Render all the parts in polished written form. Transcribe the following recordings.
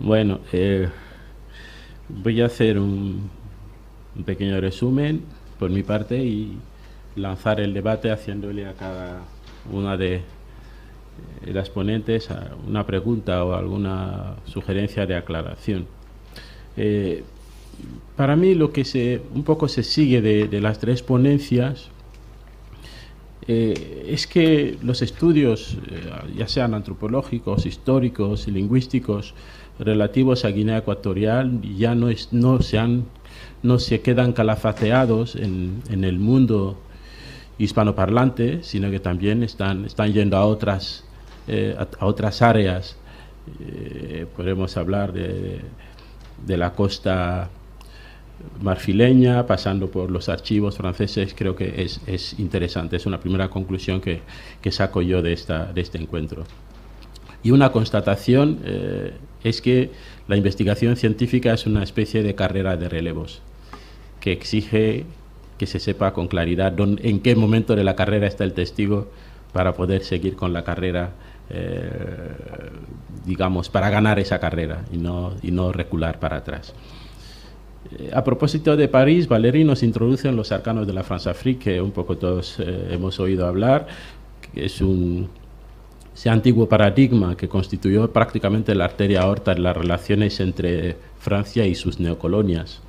Bueno, voy a hacer un pequeño resumen por mi parte y lanzar el debate haciéndole a cada una de las ponentes una pregunta o alguna sugerencia de aclaración. Eh, para mí lo que un poco se sigue de las tres ponencias es que los estudios, ya sean antropológicos, históricos y lingüísticos, relativos a Guinea Ecuatorial, ya no se quedan calafateados en el mundo hispanoparlante, sino que también están yendo a otras áreas. Podemos hablar de la costa marfileña, pasando por los archivos franceses. Creo que es interesante, es una primera conclusión que saco yo de este encuentro. Y una constatación es que la investigación científica es una especie de carrera de relevos, que exige que se sepa con claridad en qué momento de la carrera está el testigo para poder seguir con la carrera, digamos, para ganar esa carrera y no recular para atrás. A propósito de París, Valéry nos introduce en los arcanos de la France-Afrique, que un poco todos hemos oído hablar, que es ese antiguo paradigma que constituyó prácticamente la arteria aorta de las relaciones entre Francia y sus neocolonias.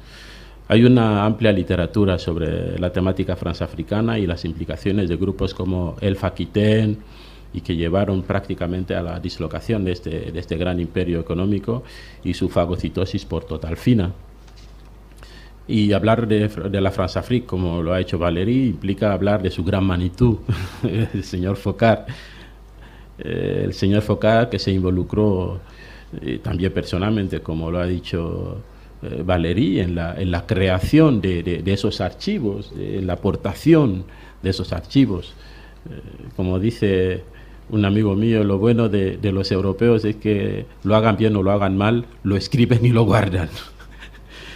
Hay una amplia literatura sobre la temática transafricana y las implicaciones de grupos como el Aquitaine, y que llevaron prácticamente a la dislocación de este gran imperio económico y su fagocitosis por Totalfina. Y hablar de la France-Afrique, como lo ha hecho Valéry, implica hablar de su gran Manitou, el señor Focard. El señor Focard, que se involucró también personalmente, como lo ha dicho Valéry, en la creación de esos archivos, en la aportación de esos archivos. Como dice un amigo mío, lo bueno de los europeos es que lo hagan bien o lo hagan mal, lo escriben y lo guardan.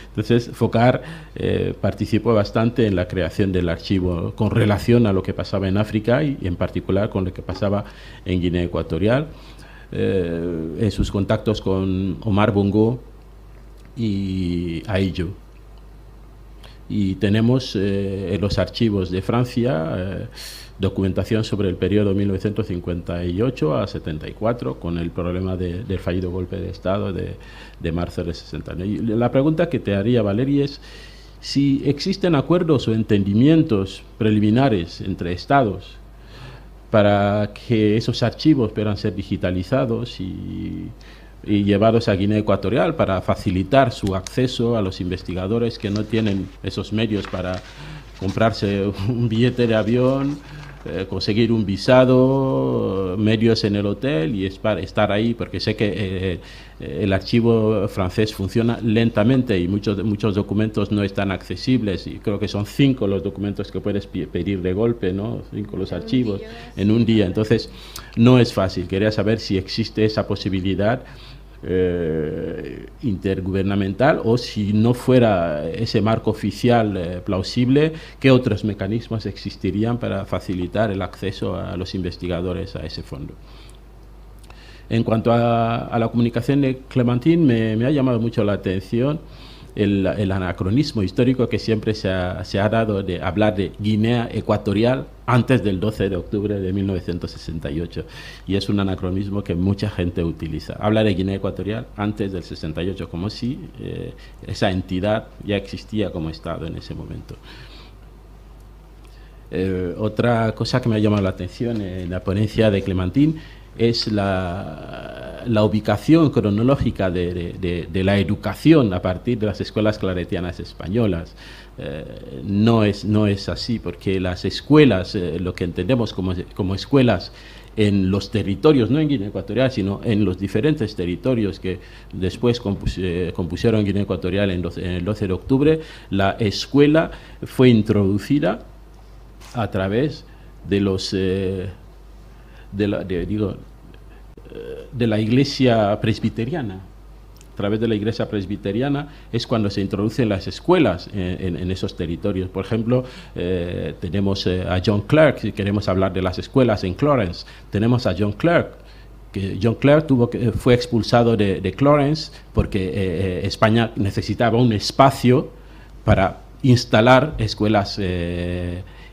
Entonces, Focard participó bastante en la creación del archivo con relación a lo que pasaba en África y en particular con lo que pasaba en Guinea Ecuatorial, en sus contactos con Omar Bongo y Ahidjo. Y tenemos en los archivos de Francia documentación sobre el periodo 1958 a 74, con el problema del fallido golpe de Estado de marzo de 69. Y la pregunta que te haría, Valéry, es si existen acuerdos o entendimientos preliminares entre Estados para que esos archivos puedan ser digitalizados y llevados a Guinea Ecuatorial para facilitar su acceso a los investigadores que no tienen esos medios para comprarse un billete de avión, conseguir un visado, medios en el hotel y estar ahí, porque sé que el archivo francés funciona lentamente y muchos documentos no están accesibles, y creo que son 5 los documentos que puedes pedir de golpe, ¿no? 5 los archivos en un día. Entonces no es fácil. Quería saber si existe esa posibilidad intergubernamental, o si no fuera ese marco oficial plausible, ¿qué otros mecanismos existirían para facilitar el acceso a los investigadores a ese fondo? En cuanto a la comunicación de Clementine, me ha llamado mucho la atención el anacronismo histórico que siempre se ha dado de hablar de Guinea Ecuatorial antes del 12 de octubre de 1968. Y es un anacronismo que mucha gente utiliza. Habla de Guinea Ecuatorial antes del 68, como si esa entidad ya existía como Estado en ese momento. Otra cosa que me ha llamado la atención en la ponencia de Clementine es la ubicación cronológica de la educación a partir de las escuelas claretianas españolas. No es así, porque las escuelas, lo que entendemos como escuelas en los territorios, no en Guinea Ecuatorial, sino en los diferentes territorios que después compusieron Guinea Ecuatorial en el 12 de octubre, la escuela fue introducida a través de los de la iglesia presbiteriana. A través de la iglesia presbiteriana es cuando se introducen las escuelas en esos territorios. Por ejemplo, tenemos a John Clarke, si queremos hablar de las escuelas en Clarence, tenemos a John Clarke, que John Clarke fue expulsado de Clarence porque España necesitaba un espacio para instalar escuelas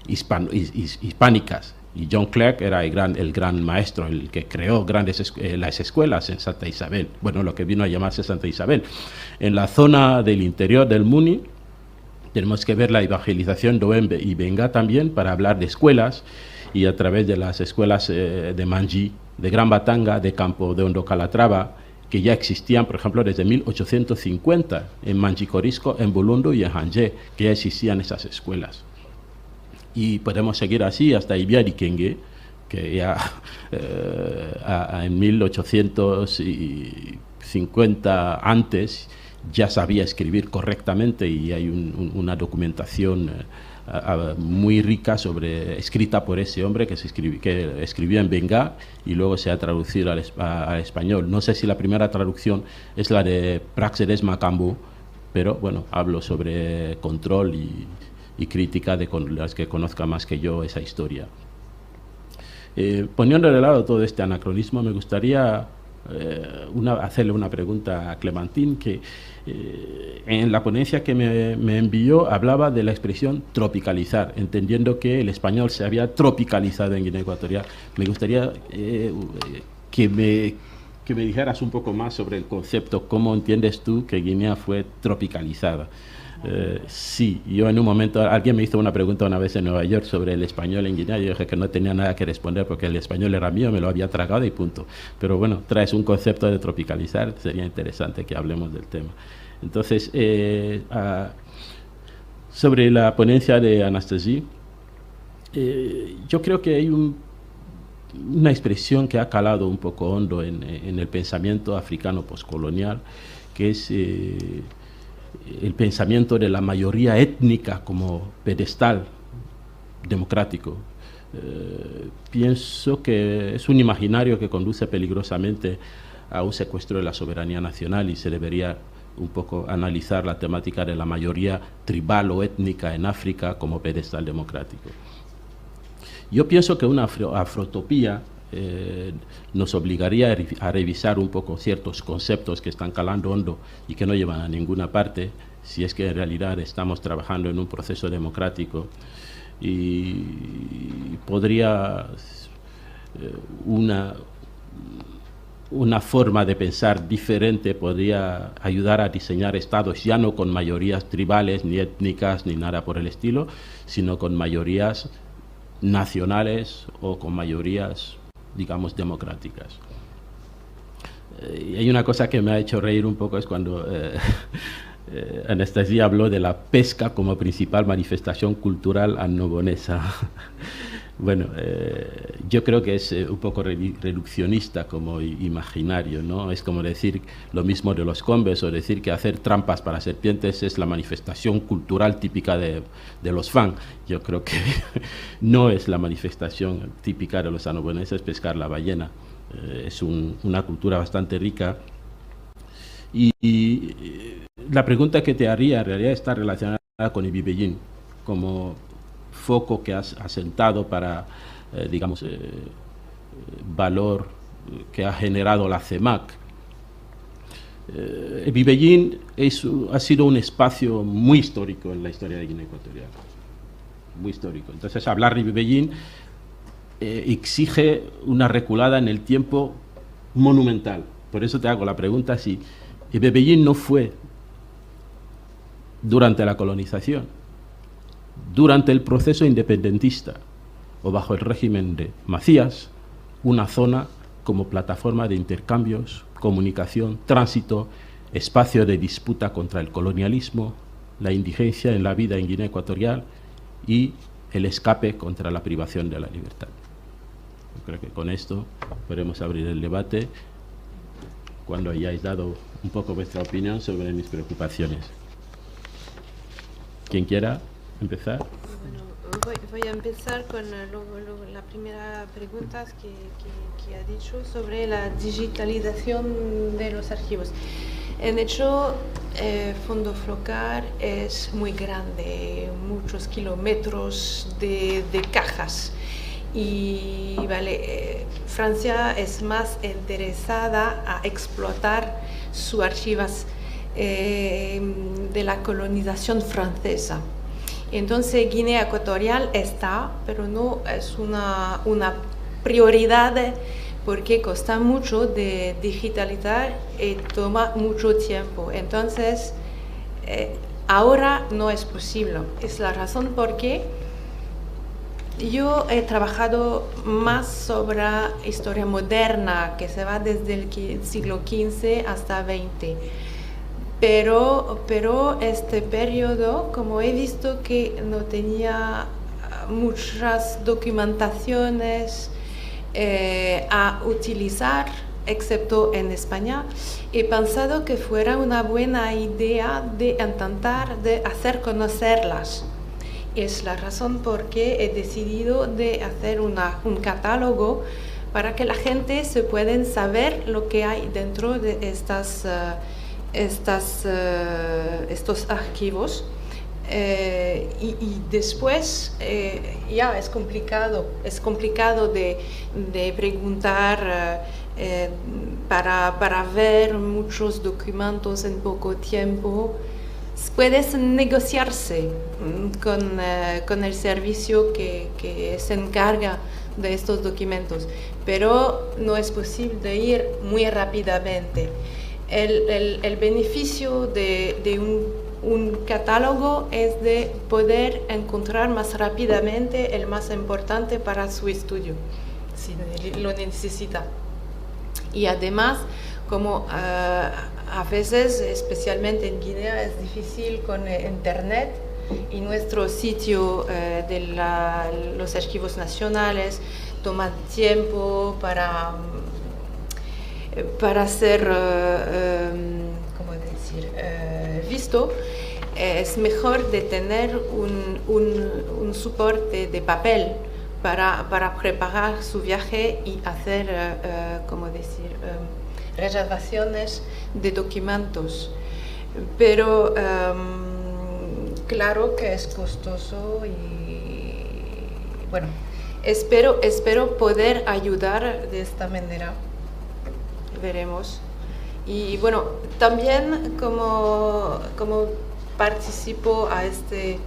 hispánicas. Y John Clarke era el gran maestro, el que creó las escuelas en Santa Isabel, bueno, lo que vino a llamarse Santa Isabel. En la zona del interior del Muni tenemos que ver la evangelización de Oembe y Benga también para hablar de escuelas, y a través de las escuelas de Manji, de Gran Batanga, de Campo de Hondo Calatrava, que ya existían, por ejemplo, desde 1850, en Manjicorisco, en Bulundo y en Hanje, que ya existían esas escuelas. Y podemos seguir así hasta Ibiarikengue, que ya en 1850 antes ya sabía escribir correctamente, y hay una documentación muy rica escrita por ese hombre que escribió en Benga y luego se ha traducido al español. No sé si la primera traducción es la de Praxedes Macambo, pero bueno, hablo sobre control y crítica de las que conozca más que yo esa historia. Poniendo de lado todo este anacronismo, me gustaría hacerle una pregunta a Clementine, que en la ponencia que me envió hablaba de la expresión tropicalizar, entendiendo que el español se había tropicalizado en Guinea Ecuatorial. Me gustaría que me dijeras un poco más sobre el concepto. ¿Cómo entiendes tú que Guinea fue tropicalizada? Sí, yo en un momento, alguien me hizo una pregunta una vez en Nueva York sobre el español en Guinea, y yo dije que no tenía nada que responder porque el español era mío, me lo había tragado y punto. Pero bueno, traes un concepto de tropicalizar, sería interesante que hablemos del tema. Entonces, sobre la ponencia de Anastasie, yo creo que hay una expresión que ha calado un poco hondo en el pensamiento africano postcolonial, que es el pensamiento de la mayoría étnica como pedestal democrático. Pienso que es un imaginario que conduce peligrosamente a un secuestro de la soberanía nacional, y se debería un poco analizar la temática de la mayoría tribal o étnica en África como pedestal democrático. Yo pienso que una afrotopía nos obligaría a revisar un poco ciertos conceptos que están calando hondo y que no llevan a ninguna parte, si es que en realidad estamos trabajando en un proceso democrático, y podría una forma de pensar diferente podría ayudar a diseñar estados ya no con mayorías tribales ni étnicas ni nada por el estilo, sino con mayorías nacionales o con mayorías, digamos, democráticas. Y hay una cosa que me ha hecho reír un poco, es cuando Anastasie habló de la pesca como principal manifestación cultural annobonesa. Bueno, yo creo que es un poco reduccionista como imaginario, ¿no? Es como decir lo mismo de los combes, o decir que hacer trampas para serpientes es la manifestación cultural típica de los Fang. Yo creo que no es la manifestación típica de los anoboneses pescar la ballena. Es una cultura bastante rica. Y la pregunta que te haría en realidad está relacionada con Ibibellín, como foco que has asentado para, digamos, valor que ha generado la CEMAC. Ibibellín ha sido un espacio muy histórico en la historia de Guinea Ecuatorial, muy histórico. Entonces, hablar de Ibibellín exige una reculada en el tiempo monumental. Por eso te hago la pregunta si Ibibellín no fue durante la colonización, durante el proceso independentista o bajo el régimen de Macías, una zona como plataforma de intercambios, comunicación, tránsito, espacio de disputa contra el colonialismo, la indigencia en la vida en Guinea Ecuatorial y el escape contra la privación de la libertad. Yo creo que con esto podemos abrir el debate cuando hayáis dado un poco vuestra opinión sobre mis preocupaciones. ¿Quién quiera empezar? Bueno, voy a empezar con la primera pregunta que ha dicho sobre la digitalización de los archivos. En hecho, Fondo Flocar es muy grande, muchos kilómetros de cajas, y vale, Francia es más interesada a explotar sus archivos de la colonización francesa. Entonces Guinea Ecuatorial está, pero no es una prioridad porque cuesta mucho de digitalizar y toma mucho tiempo. Entonces ahora no es posible. Es la razón por qué yo he trabajado más sobre historia moderna, que se va desde el siglo XV hasta XX. Pero este periodo, como he visto que no tenía muchas documentaciones a utilizar, excepto en España, he pensado que fuera una buena idea de intentar de hacer conocerlas. Es la razón por qué he decidido de hacer un catálogo para que la gente se pueda saber lo que hay dentro de estos archivos. Y después ya es complicado de preguntar para ver muchos documentos en poco tiempo. Puedes negociarse con el servicio que se encarga de estos documentos, pero no es posible de ir muy rápidamente. El beneficio de un catálogo es de poder encontrar más rápidamente el más importante para su estudio, si lo necesita. Y además, como a veces, especialmente en Guinea, es difícil con internet y nuestro sitio de los archivos nacionales toma tiempo para ser visto. Es mejor de tener un soporte de papel para preparar su viaje y hacer reservaciones de documentos, pero claro que es costoso y bueno, espero poder ayudar de esta manera, veremos. Y bueno, también como participo a este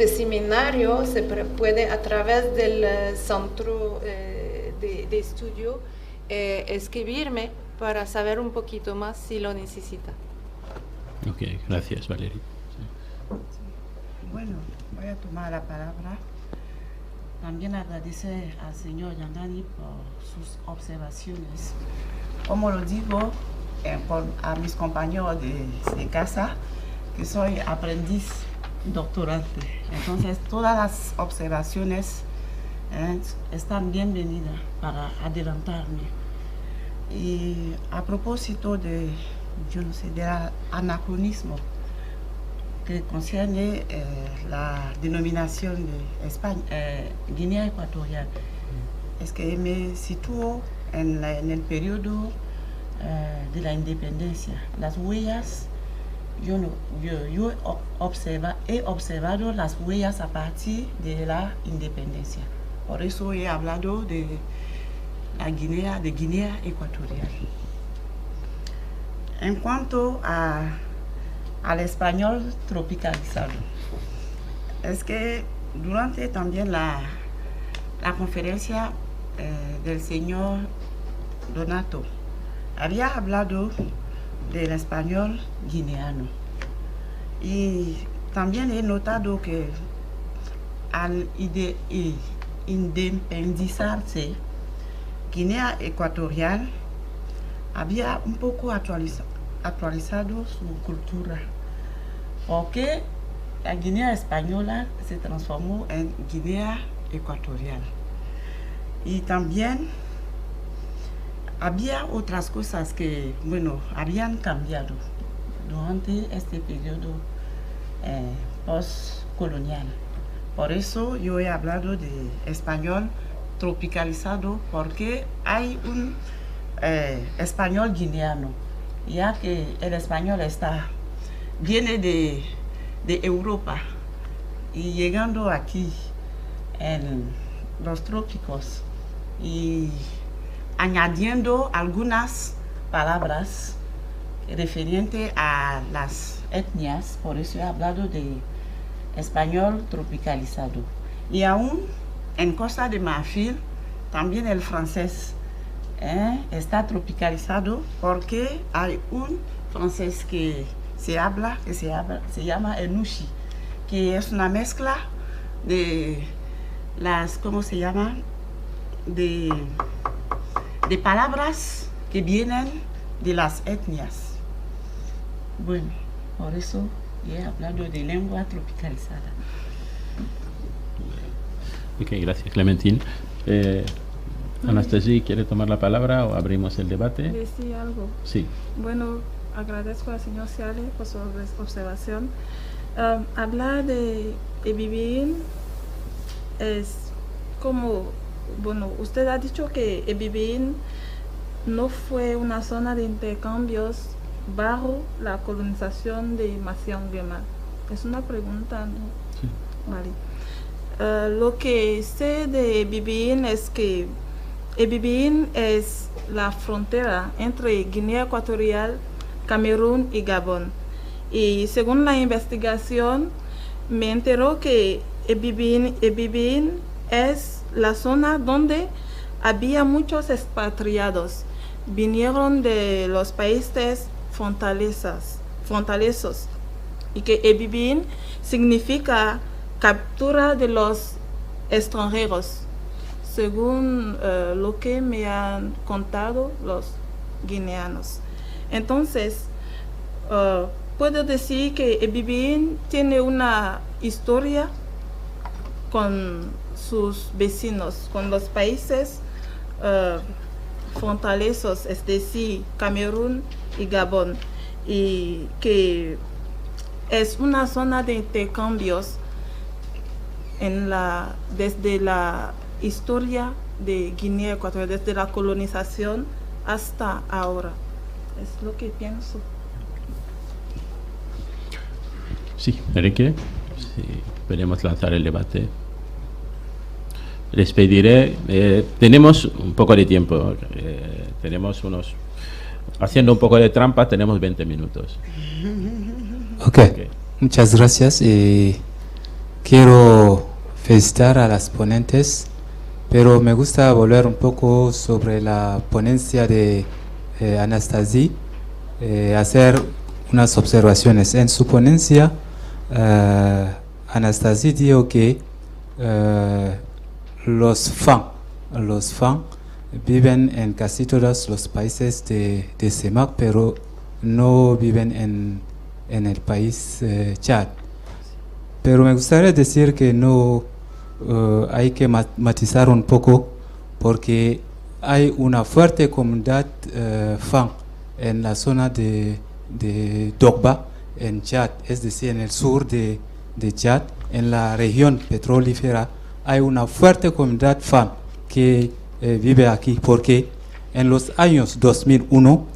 seminario, se puede a través del centro de estudio escribirme para saber un poquito más si lo necesita. Ok, gracias, Valeria. Sí. Bueno, voy a tomar la palabra. También agradecer al señor Yandani por sus observaciones. Como lo digo a mis compañeros de casa, que soy aprendiz doctorante. Entonces, todas las observaciones están bienvenidas para adelantarme. Y a propósito del anacronismo que concierne la denominación de España, Guinea Ecuatorial, es que me sitúo en el periodo de la independencia. Las huellas, yo he observado las huellas a partir de la independencia. Por eso he hablado de Guinea Ecuatorial. En cuanto al español tropicalizado, es que durante también la conferencia del señor Donato, había hablado del español guineano. Y también he notado que al independizarse, Guinea Ecuatorial había un poco actualizado su cultura, porque la Guinea española se transformó en Guinea Ecuatorial. Y también había otras cosas que, habían cambiado durante este periodo postcolonial. Por eso yo he hablado de español tropicalizado, porque hay un español guineano, ya que el español viene de Europa y llegando aquí en los trópicos y añadiendo algunas palabras referentes a las etnias, por eso he hablado de español tropicalizado. Y aún en Costa de Marfil también el francés está tropicalizado porque hay un francés que se llama Enushi, que es una mezcla de las, ¿cómo se llama? De palabras que vienen de las etnias. Bueno, por eso he hablado de lengua tropicalizada. Ok, gracias, Clementine. Anastasia, ¿quiere tomar la palabra o abrimos el debate? Decir algo. Sí. Bueno, agradezco al señor Ciale por su observación. Hablar de Ebibín es como, bueno, usted ha dicho que Ebibín no fue una zona de intercambios bajo la colonización de Mación-Guemar. Es una pregunta, ¿no? Sí. Vale. Lo que sé de Ebibín es que Ebibín es la frontera entre Guinea Ecuatorial, Camerún y Gabón. Y según la investigación, me enteró que Ebibín es la zona donde había muchos expatriados. Vinieron de los países fronterizos. Y que Ebibín significa captura de los extranjeros, según lo que me han contado los guineanos. Entonces, puedo decir que Ebibín tiene una historia con sus vecinos, con los países fronterizos, es decir, Camerún y Gabón, y que es una zona de intercambios desde la historia de Guinea Ecuatorial, desde la colonización hasta ahora. Es lo que pienso. Sí, Enrique, sí, podemos lanzar el debate. Les pediré, tenemos un poco de tiempo, haciendo un poco de trampa, tenemos 20 minutos. Ok, muchas gracias. Quiero felicitar a las ponentes, pero me gusta volver un poco sobre la ponencia de Anastasia, hacer unas observaciones. En su ponencia, Anastasia dijo que los FAN viven en casi todos los países de CEMAC, pero no viven en el país Chad. Pero me gustaría decir que no hay que matizar un poco, porque hay una fuerte comunidad FAN en la zona de Dogba, en Chad, es decir, en el sur de Chad, en la región petrolífera. Hay una fuerte comunidad FAN que vive aquí, porque en los años 2001,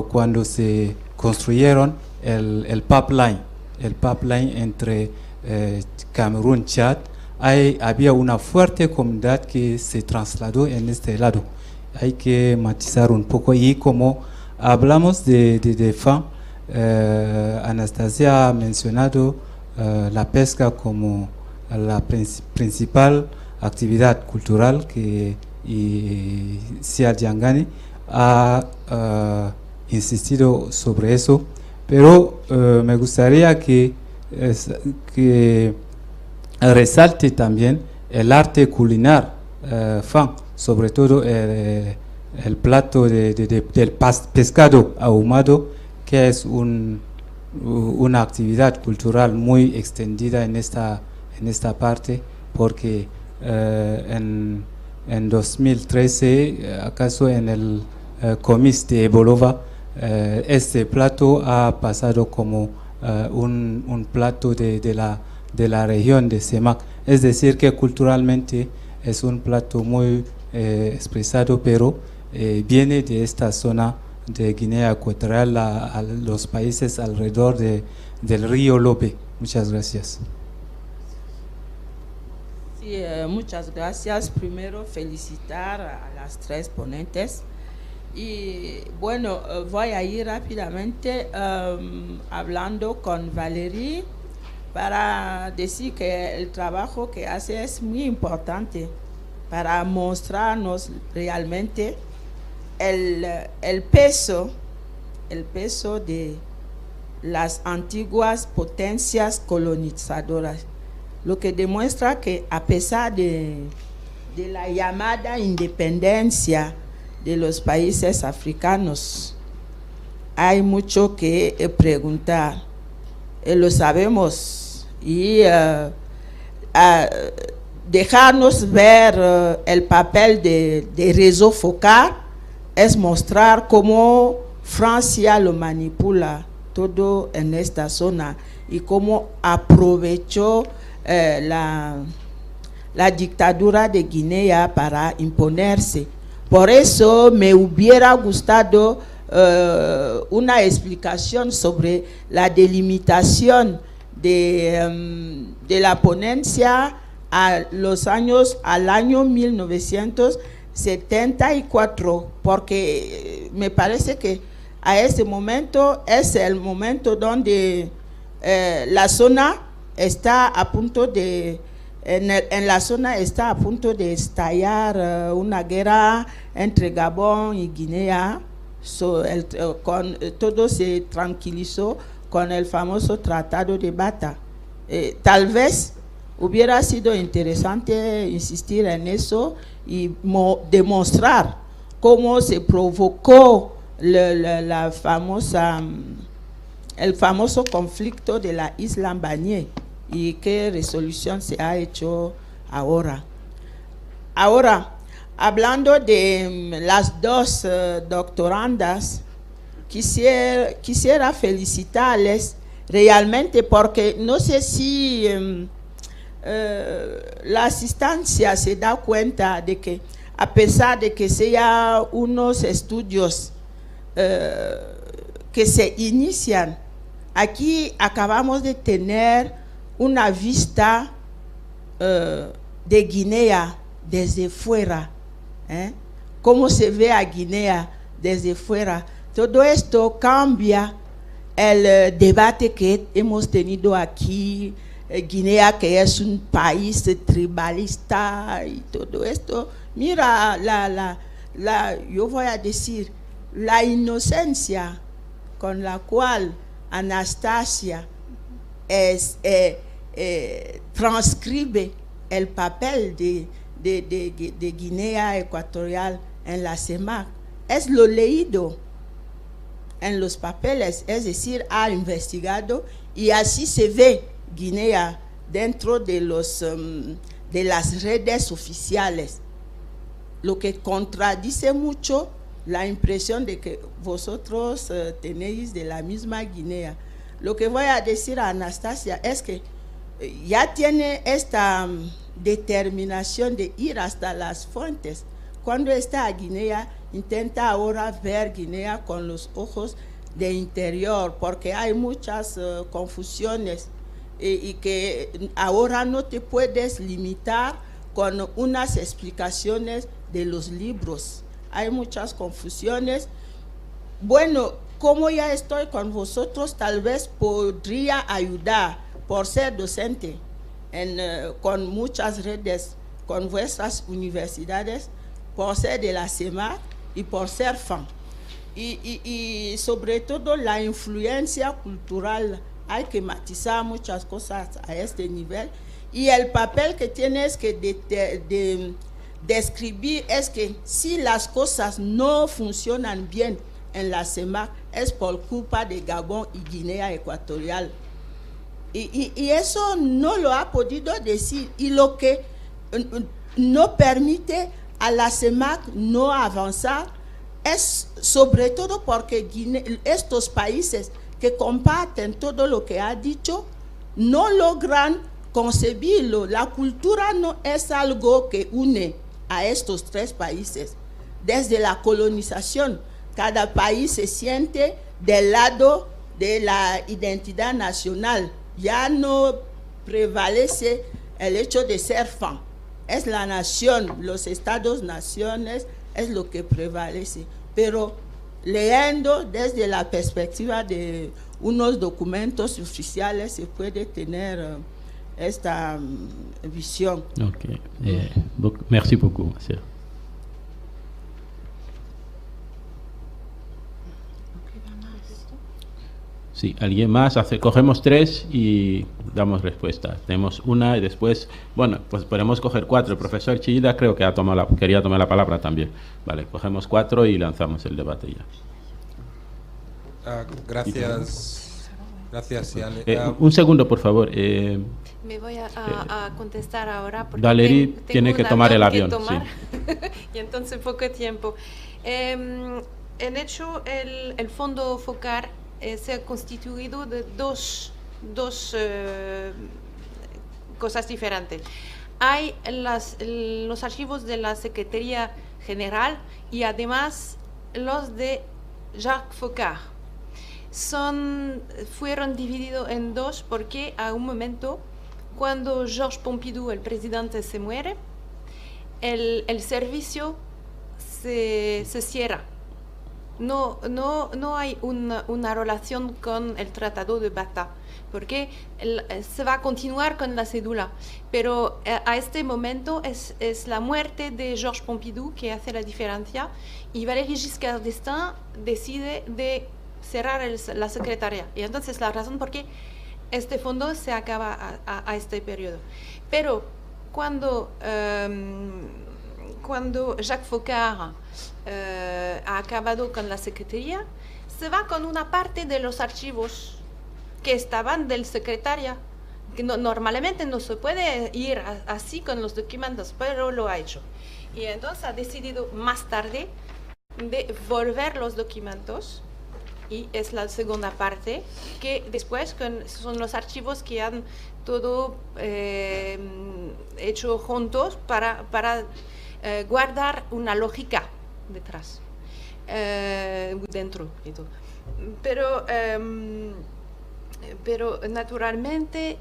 cuando se construyeron el pipeline entre Camerún y Chad, había una fuerte comunidad que se trasladó en este lado. Hay que matizar un poco. Y como hablamos de FAN, Anastasia ha mencionado la pesca como la principal actividad cultural que Siad Yangani ha insistido sobre eso, pero me gustaría que resalte también el arte culinario FAN, sobre todo el plato del pescado ahumado, que es una actividad cultural muy extendida en esta parte, porque en 2013, acaso en el Comis de Bolova, este plato ha pasado como un plato de la región de CEMAC. Es decir, que culturalmente es un plato muy expresado, pero viene de esta zona de Guinea Ecuatorial a los países alrededor del río Lobe. Muchas gracias. Sí, muchas gracias. Primero, felicitar a las tres ponentes. Y bueno, voy a ir rápidamente hablando con Valérie para decir que el trabajo que hace es muy importante para mostrarnos realmente el peso de las antiguas potencias colonizadoras, lo que demuestra que a pesar de la llamada independencia de los países africanos, hay mucho que preguntar, lo sabemos, y dejarnos ver el papel de réseau focal es mostrar cómo Francia lo manipula todo en esta zona y cómo aprovechó la dictadura de Guinea para imponerse. Por eso me hubiera gustado una explicación sobre la delimitación de la ponencia al año 1974, porque me parece que a ese momento es el momento donde la zona está a punto de en la zona está a punto de estallar una guerra entre Gabón y Guinea. Todo se tranquilizó con el famoso Tratado de Bata. Tal vez hubiera sido interesante insistir en eso y demostrar cómo se provocó el famoso conflicto de la isla Banié y qué resolución se ha hecho ahora. Ahora, hablando de las dos doctorandas, quisiera felicitarles realmente, porque no sé si la asistencia se da cuenta de que a pesar de que sean unos estudios que se inician, aquí acabamos de tener una vista de Guinea desde fuera, cómo se ve a Guinea desde fuera. Todo esto cambia el debate que hemos tenido aquí, Guinea, que es un país tribalista y todo esto. Mira, yo voy a decir, la inocencia con la cual Anastasia transcribe el papel de Guinea Ecuatorial en la CEMAC, es lo leído en los papeles, es decir, ha investigado, y así se ve Guinea dentro de las redes oficiales, lo que contradice mucho la impresión de que vosotros tenéis de la misma Guinea. Lo que voy a decir a Anastasia es que ya tiene esta determinación de ir hasta las fuentes. Cuando está a Guinea, intenta ahora ver Guinea con los ojos de interior, porque hay muchas confusiones y que ahora no te puedes limitar con unas explicaciones de los libros. Hay muchas confusiones. Bueno, como ya estoy con vosotros, tal vez podría ayudar por ser docente con muchas redes, con vuestras universidades, por ser de la CEMAC y por ser fan. Y sobre todo la influencia cultural, hay que matizar muchas cosas a este nivel. Y el papel que tienes que describir es que si las cosas no funcionan bien en la CEMAC, es por culpa de Gabón y Guinea Ecuatorial. Y eso no lo ha podido decir, y lo que no permite a la CEMAC no avanzar es sobre todo porque estos países que comparten todo lo que ha dicho no logran concebirlo. La cultura no es algo que une a estos tres países. Desde la colonización, cada país se siente del lado de la identidad nacional. Ya no prevalece el hecho de ser fan, es la nación, los estados-naciones es lo que prevalece. Pero leyendo desde la perspectiva de unos documentos oficiales se puede tener esta visión. Ok, merci beaucoup. Sí, ¿alguien más? Cogemos 3 y damos respuesta. Tenemos una y después, bueno, pues podemos coger 4. El profesor Chillida creo que quería tomar la palabra también. Vale, cogemos 4 y lanzamos el debate ya. Gracias. Gracias, Yale. Un segundo, por favor. Me voy a contestar ahora porque Valerie tengo tiene que un tomar el avión. tomar, Sí. y entonces poco tiempo. En hecho, el fondo FOCAR se ha constituido de dos cosas diferentes. Hay los archivos de la Secretaría General y además los de Jacques Foccart. Fueron divididos en dos porque a un momento, cuando Georges Pompidou, el presidente, se muere, el servicio se cierra. No hay una relación con el Tratado de Bata, porque se va a continuar con la cédula, pero a este momento es la muerte de Georges Pompidou que hace la diferencia, y Valéry Giscard d'Estaing decide de cerrar la secretaría, y entonces la razón por qué este fondo se acaba a este periodo. Pero cuando Jacques Foccart ha acabado con la secretaría, se va con una parte de los archivos que estaban del secretaria, que normalmente no se puede ir así con los documentos, pero lo ha hecho. Y entonces ha decidido más tarde de volver los documentos, y es la segunda parte, que después son los archivos que han todo hecho juntos para guardar una lógica detrás, dentro y todo. Pero naturalmente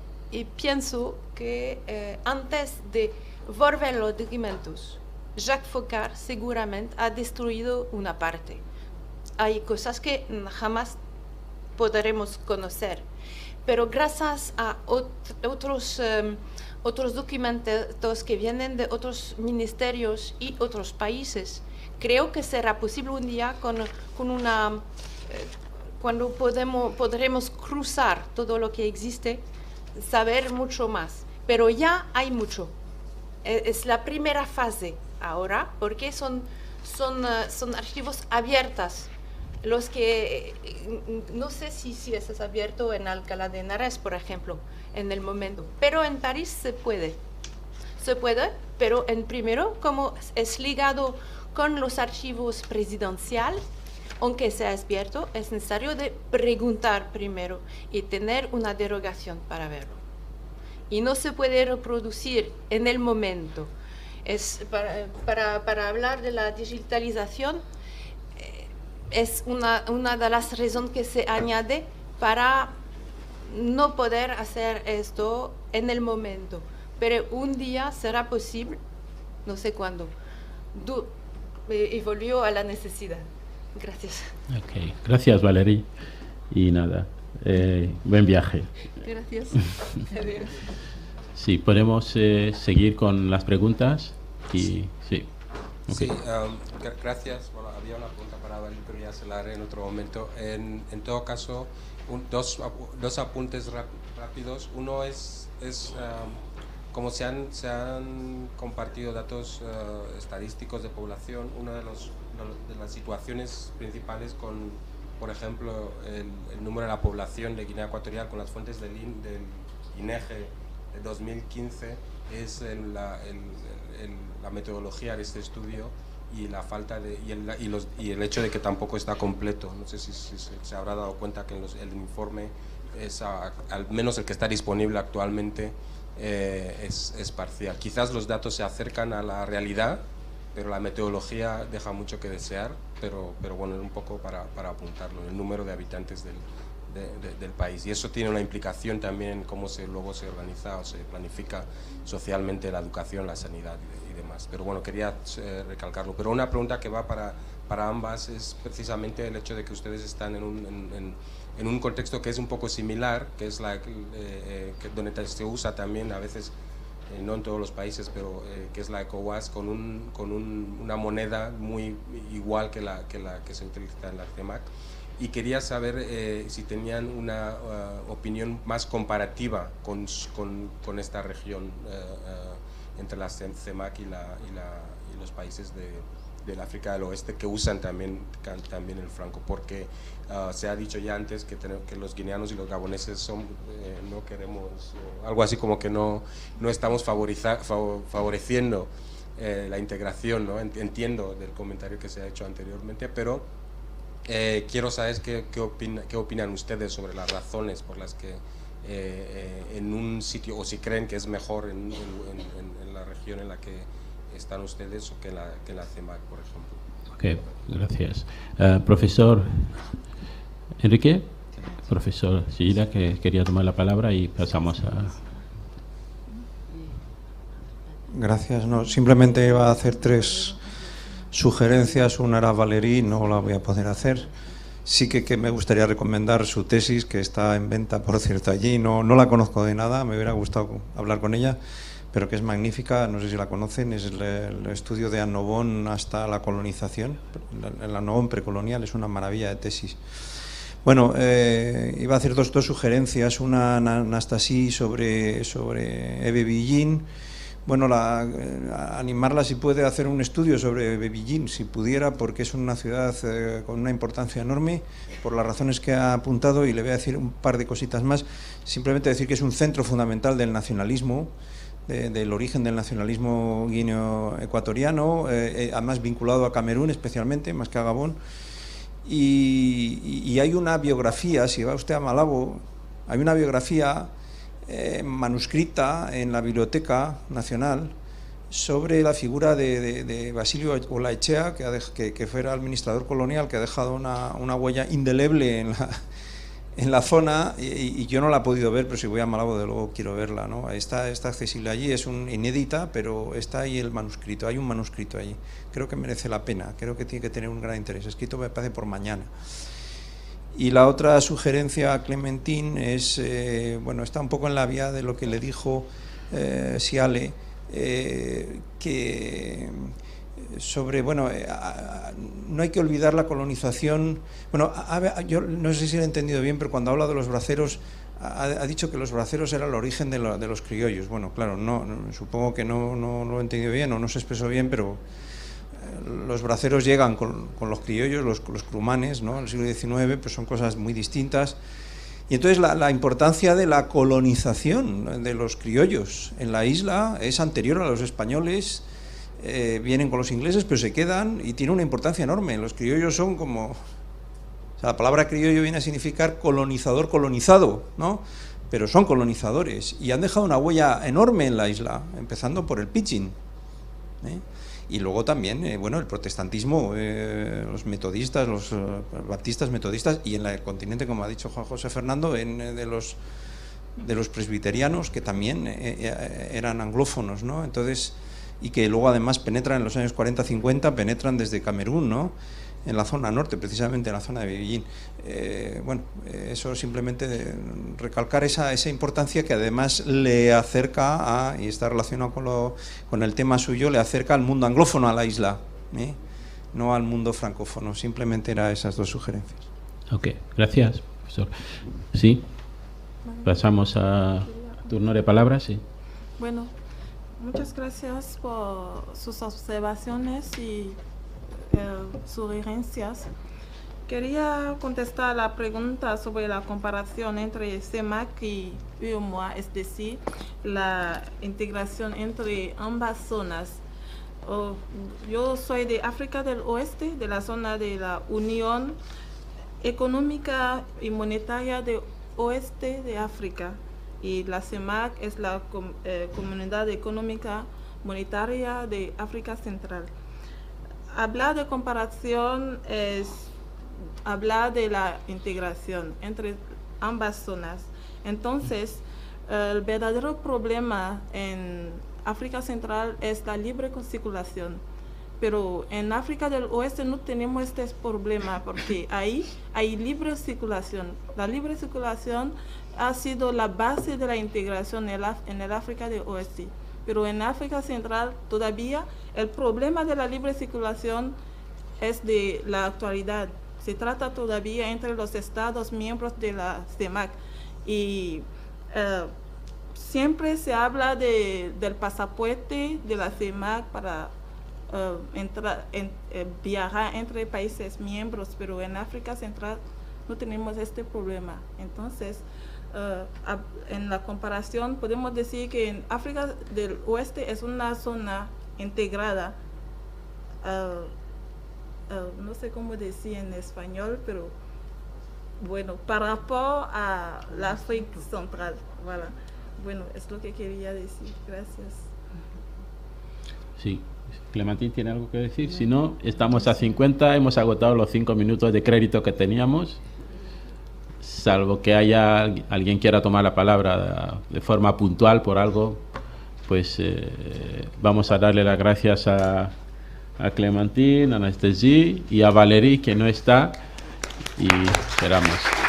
pienso que antes de volver los documentos, Jacques Foccart seguramente ha destruido una parte. Hay cosas que jamás podremos conocer, pero gracias a otros documentos que vienen de otros ministerios y otros países, creo que será posible un día cuando podremos cruzar todo lo que existe, saber mucho más. Pero ya hay mucho. Es la primera fase ahora, porque son archivos abiertos. Los que, no sé si es abierto en Alcalá de Henares, por ejemplo, en el momento, pero en París se puede, pero en primero, como es ligado con los archivos presidenciales, aunque sea abierto, es necesario de preguntar primero y tener una derogación para verlo. Y no se puede reproducir en el momento. Para hablar de la digitalización, es una de las razones que se añade para no poder hacer esto en el momento. Pero un día será posible, no sé cuándo, y volvió a la necesidad. Gracias. Okay. Gracias, Valéry. Y nada, buen viaje. Gracias. Adiós. Sí, podemos seguir con las preguntas. Y sí. Okay. Sí, gracias. Bueno, había una pregunta para Valéry, pero ya se la haré en otro momento. En todo caso, dos apuntes rápidos. Uno es como se han compartido datos estadísticos de población, una de las situaciones principales con, por ejemplo, el número de la población de Guinea Ecuatorial con las fuentes del INEGE de 2015 es la metodología de este estudio y la falta y el hecho de que tampoco está completo. No sé si se habrá dado cuenta que el informe es al menos el que está disponible actualmente es parcial. Quizás los datos se acercan a la realidad, pero la metodología deja mucho que desear, pero bueno, es un poco para apuntarlo, el número de habitantes del país. Y eso tiene una implicación también en cómo luego se organiza o se planifica socialmente la educación, la sanidad y demás. Pero bueno, quería recalcarlo. Pero una pregunta que va para ambas es precisamente el hecho de que ustedes están en un contexto que es un poco similar, que es donde se usa también a veces, no en todos los países, pero que es la ECOWAS, con una moneda muy igual que la que se utiliza en la CEMAC. Y quería saber si tenían una opinión más comparativa con esta región entre la CEMAC y los países del África del Oeste que usan también el franco, porque se ha dicho ya antes que los guineanos y los gaboneses no queremos, algo así como que no estamos favoreciendo la integración, ¿no? Entiendo del comentario que se ha hecho anteriormente, pero quiero saber qué opinan ustedes sobre las razones por las que en un sitio, o si creen que es mejor en la región en la que están ustedes o que en la CEMAC, por ejemplo. Ok, gracias. Profesor Enrique, profesor Sillida, que quería tomar la palabra y pasamos a... Gracias. No, simplemente iba a hacer 3 sugerencias. Una era Valerie, no la voy a poder hacer. Sí que me gustaría recomendar su tesis, que está en venta, por cierto, allí. No la conozco de nada, me hubiera gustado hablar con ella, pero que es magnífica, no sé si la conocen, es el estudio de Annobón hasta la colonización, el Annobón precolonial, es una maravilla de tesis. Bueno, iba a hacer dos sugerencias, una Anastasia sobre Eve Billín. Bueno, animarla si puede hacer un estudio sobre Bebillín, si pudiera, porque es una ciudad con una importancia enorme, por las razones que ha apuntado, y le voy a decir un par de cositas más. Simplemente decir que es un centro fundamental del nacionalismo, del origen del nacionalismo guineo-ecuatoriano, además vinculado a Camerún especialmente, más que a Gabón. Y hay una biografía, si va usted a Malabo, hay una biografía manuscrita en la Biblioteca Nacional sobre la figura de Basilio Olaechea, que fuera administrador colonial, que ha dejado una huella indeleble en la zona, y yo no la he podido ver, pero si voy a Malabo de luego quiero verla, ¿no? Está accesible allí, es inédita, pero está ahí el manuscrito, hay un manuscrito allí. Creo que merece la pena, creo que tiene que tener un gran interés. Escrito me parece por Mañana. Y la otra sugerencia a Clementín es, bueno, está un poco en la vía de lo que le dijo Siale, que sobre, bueno, no hay que olvidar la colonización. Bueno, yo no sé si lo he entendido bien, pero cuando habla de los braceros, ha dicho que los braceros era el origen de los criollos. Bueno, claro, supongo que no lo he entendido bien o no se expresó bien, pero los braceros llegan con los criollos, los crumanes, ¿no? En el siglo XIX, pues son cosas muy distintas. Y entonces la importancia de la colonización de los criollos en la isla es anterior a los españoles. Vienen con los ingleses, pero se quedan, y tiene una importancia enorme. Los criollos son como... O sea, la palabra criollo viene a significar colonizador, colonizado, ¿no? Pero son colonizadores y han dejado una huella enorme en la isla, empezando por el pidgin, y luego también, bueno, el protestantismo, los metodistas, los baptistas metodistas, y en el continente, como ha dicho Juan José Fernando, de los presbiterianos, que también eran anglófonos, ¿no? Entonces, y que luego además penetran en los años 40-50, penetran desde Camerún, ¿no? En la zona norte, precisamente en la zona de Bebillín. Bueno, eso simplemente recalcar esa importancia que además le acerca y está relacionado con el tema suyo, le acerca al mundo anglófono a la isla, no al mundo francófono. Simplemente eran esas 2 sugerencias. Ok, gracias, profesor. Sí, pasamos a turno de palabra, sí. Bueno, muchas gracias por sus observaciones y sugerencias. Quería contestar la pregunta sobre la comparación entre CEMAC y UEMOA, es decir, la integración entre ambas zonas. Yo soy de África del Oeste, de la zona de la Unión Económica y Monetaria del Oeste de África, y la CEMAC es la Comunidad Económica Monetaria de África Central. Hablar de comparación es hablar de la integración entre ambas zonas. Entonces, el verdadero problema en África Central es la libre circulación. Pero en África del Oeste no tenemos este problema porque ahí hay libre circulación. La libre circulación ha sido la base de la integración en el África del Oeste. Pero en África Central todavía el problema de la libre circulación es de la actualidad. Se trata todavía entre los estados miembros de la CEMAC y siempre se habla del pasaporte de la CEMAC para viajar entre países miembros, pero en África Central no tenemos este problema. Entonces, en la comparación podemos decir que en África del Oeste es una zona integrada, no sé cómo decir en español, pero bueno, para rapport a la África Central. Voilà. Bueno, es lo que quería decir. Gracias. Sí. Clementín, ¿tiene algo que decir? Si no, estamos a 50, hemos agotado los 5 minutos de crédito que teníamos. Salvo que haya alguien quiera tomar la palabra de forma puntual por algo, pues vamos a darle las gracias a Clementín, a Anastasia y a Valerie, que no está, y esperamos.